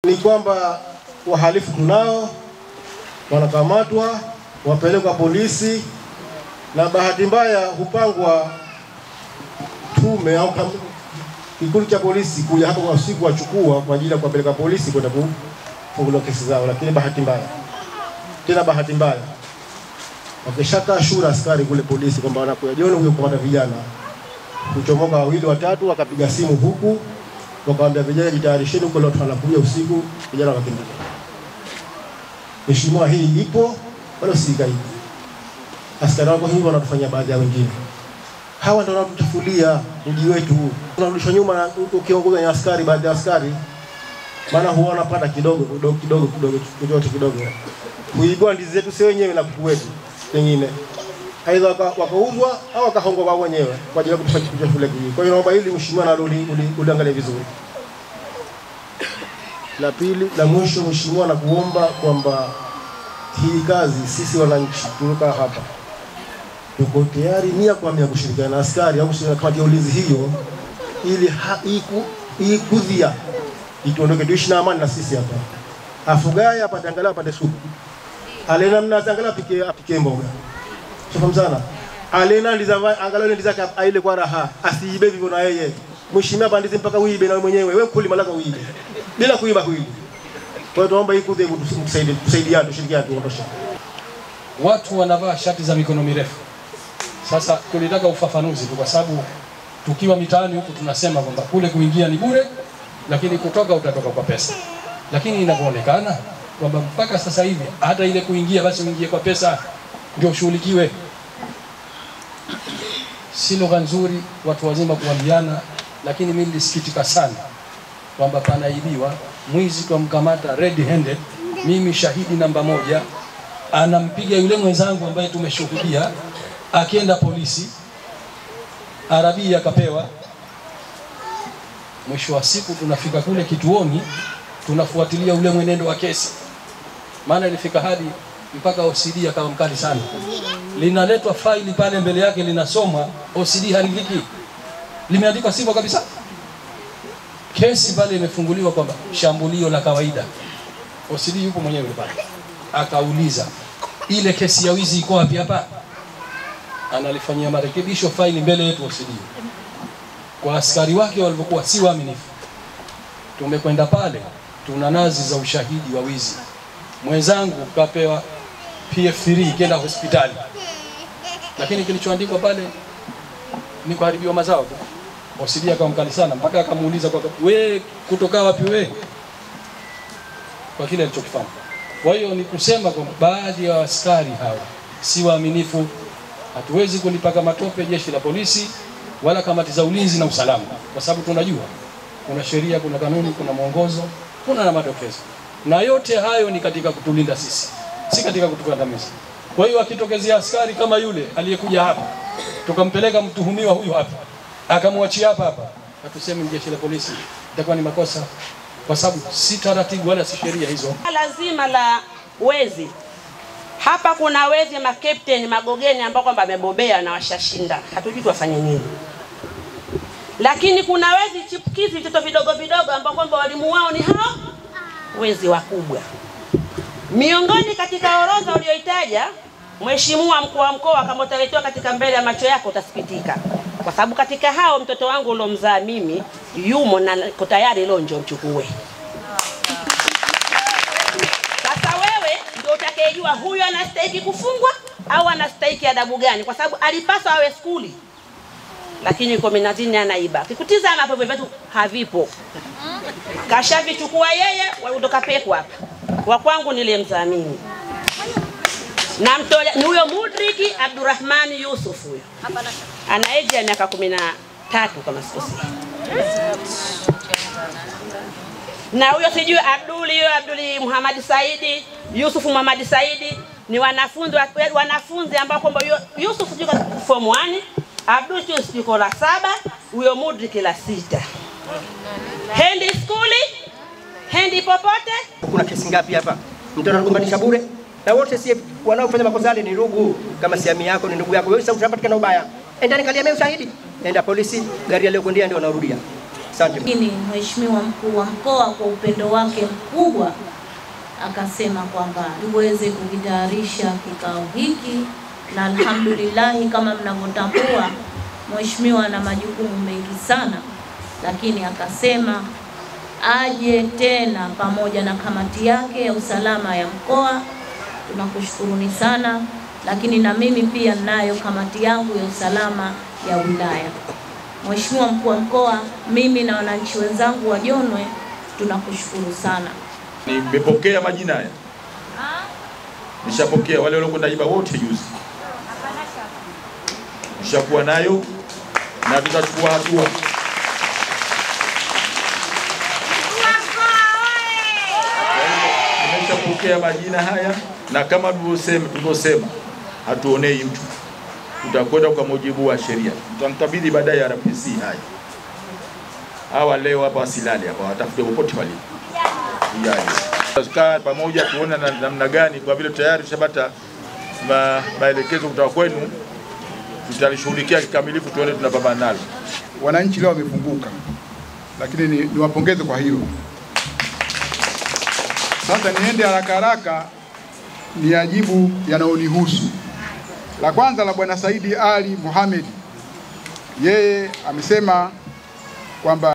Ni kwamba wahalifu tunao, wanakamatwa, wapelekwa polisi, na bahati mbaya hupangwa tume au kikundi cha polisi kuja hapo kwa usiku wachukua kwa ajili ya kuwapeleka polisi kwenda kufunguliwa kesi zao. Lakini bahati mbaya wakishaka shura askari kule polisi kwamba wanakuja jioni huyo kupata vijana, kuchomoka 2 3 wakapiga simu huku wakaambia vijana jitayarisheni huko leo tunakuja usiku, vijana wakakimbia. Mheshimiwa, hii ipo wala si gaidi. Askari wako hivyo wanatufanyia baadhi ya wengine. Hawa ndio wanatuchafulia mji wetu. Tunarudishwa nyuma na ukiongoza na askari, baadhi ya askari maana huwa wanapata kidogo. Kuibua ndizi zetu si wenyewe na kuku wetu. Pengine aidha wakauzwa au wakahongwa wao wenyewe kwa ajili ya kutufanyia shule hii. Kwa hiyo naomba hili mheshimiwa na uliangalie vizuri. La pili, la mwisho mheshimiwa, na kuomba kwamba hii kazi sisi wananchi tuloka hapa tuko tayari nia kwa mia kushirikiana na askari au kushirikiana kamati ya ulinzi hiyo ili kudhia ituondoke tuishi na amani na sisi hapa. Afugaya apate angalau apate supu. Alena mnazangalau apike mboga. Tufahamu sana. Alena ndizava angalau ndizaka aile kwa raha. Asiibe hivyo na yeye. Mheshimiwa bandizi mpaka uibe na mwenyewe. Wewe mkulima lazima uibe. Bila kuiba kuibe. Kwa hiyo tuomba hii kudhi tusaidiane tushirikiane tuondoshe. Watu wanavaa shati za mikono mirefu. Sasa tulitaka ufafanuzi kwa sababu tukiwa mitaani huku tunasema kwamba kule kuingia ni bure, lakini kutoka utatoka kwa pesa. Lakini inavyoonekana kwamba mpaka sasa hivi hata ile kuingia basi uingie kwa pesa ndio ushughulikiwe. Si lugha nzuri watu wazima kuambiana, lakini mimi nilisikitika sana kwamba panaibiwa, mwizi kumkamata red handed, mimi shahidi namba 1, anampiga yule mwenzangu ambaye tumeshuhudia, akienda polisi, Arabia akapewa. Mwisho wa siku tunafika kule kituoni, tunafuatilia ule mwenendo wa kesi. Maana ilifika hadi mpaka OCD akawa mkali sana. Linaletwa faili pale mbele yake linasomwa, OCD haliliki. Limeandikwa sivyo kabisa. Kesi pale imefunguliwa kwamba shambulio la kawaida. OCD yupo mwenyewe pale. Akauliza, ile kesi ya wizi iko wapi hapa? Analifanyia marekebisho faili mbele yetu OCD. Kwa askari wake walivyokuwa si waaminifu. Tumekwenda pale, tuna nazi za ushahidi wa wizi. Mwenzangu kapewa PF3 kenda hospitali. Lakini kilichoandikwa pale ni kuharibiwa mazao tu. OCD akamkali sana mpaka akamuuliza kwa wewe kutoka wapi wewe? Kwa kile alichokifanya. Kwa hiyo ni kusema kwamba baadhi ya askari hao si waaminifu. Hatuwezi kulipaka matope jeshi la polisi wala kamati za ulinzi na usalama, kwa sababu tunajua kuna sheria, kuna kanuni, kuna mwongozo, kuna na madokezo. Na yote hayo ni katika kutulinda sisi, si katika kutukandamiza. Kwa hiyo akitokezea askari kama yule aliyekuja hapa, tukampeleka mtuhumiwa huyu hapa, akamwachia hapa, hatusemi jeshi la polisi, itakuwa ni makosa, kwa sababu si taratibu wala si sheria hizo. Lazima la wezi. Hapa kuna wezi makapteni magogeni ambao kwamba amebobea na washashinda. Hatujui tuwafanye nini. Lakini kuna wezi chipukizi vitoto vidogo ambao kwamba walimu wao ni hao wezi wakubwa. Miongoni katika orodha uliyoitaja, Mheshimiwa Mkuu wa Mkoa, kama utaletewa katika mbele ya macho yako utasikitika. Kwa sababu katika hao mtoto wangu ulomzaa mimi yumo na tayari leo njoo mchukue. Utakayejua huyu anastahili kufungwa au anastahili adabu gani, kwa sababu alipaswa awe skuli, lakini yuko minazini anaiba. Kikutizama hapo vitu havipo, kashavichukua yeye, waondoka peko hapa. Wa kwangu nilimdhamini na mtoa ni huyo Mudriki Abdurrahman Yusuf. Huyo ana age ya miaka 13 kama sikosei. Na huyo sijui Abduli Muhammad Saidi, Yusuf Muhammad Saidi ni wanafunzi ambao kwamba Yusuf yuko form 1, Abdul yuko la 7, huyo Mudrik la 6. Hendi skuli, hendi popote. Kuna kesi ngapi hapa? Mtoto anakumbalisha bure. Na wote si wanaofanya makosa ni ndugu. Kama si ami yako ni ndugu yako, wewe sasa utapatikana ubaya. Enda nikaliamia ushahidi. Enda polisi, gari aliyokwenda ndio anarudia. Asante. Lakini Mheshimiwa Mkuu wa Mkoa kwa upendo wake mkubwa akasema kwamba tuweze kujitayarisha kikao hiki, na alhamdulillah, kama mnavyotambua Mheshimiwa ana majukumu mengi sana, lakini akasema aje tena pamoja na kamati yake ya usalama ya mkoa. Tunakushukuruni sana, lakini na mimi pia ninayo kamati yangu ya usalama ya wilaya. Mheshimiwa Mkuu wa Mkoa, mimi na wananchi wenzangu wa Jonwe tunakushukuru sana. Nimepokea majina haya, nishapokea wale waliokwenda iba wote juzi, nishakuwa nayo na tutachukua hatua. Nimeshapokea majina haya, na kama tulivyosema hatuonei mtu, tutakwenda kwa mujibu wa sheria. Tutamkabidhi baadaye RPC haya. Hawa leo hapa wasilale hapa, watafute popote walipo. Tukaa pamoja tuone namna gani, kwa vile tayari tushapata maelekezo kutoka kwenu, tutalishughulikia kikamilifu, tuone tunapambana nalo. Wananchi leo wamefunguka, lakini niwapongeze kwa hilo. Sasa niende haraka ni ajibu yanayonihusu. La kwanza la Bwana Saidi Ali Mohamed, yeye amesema kwamba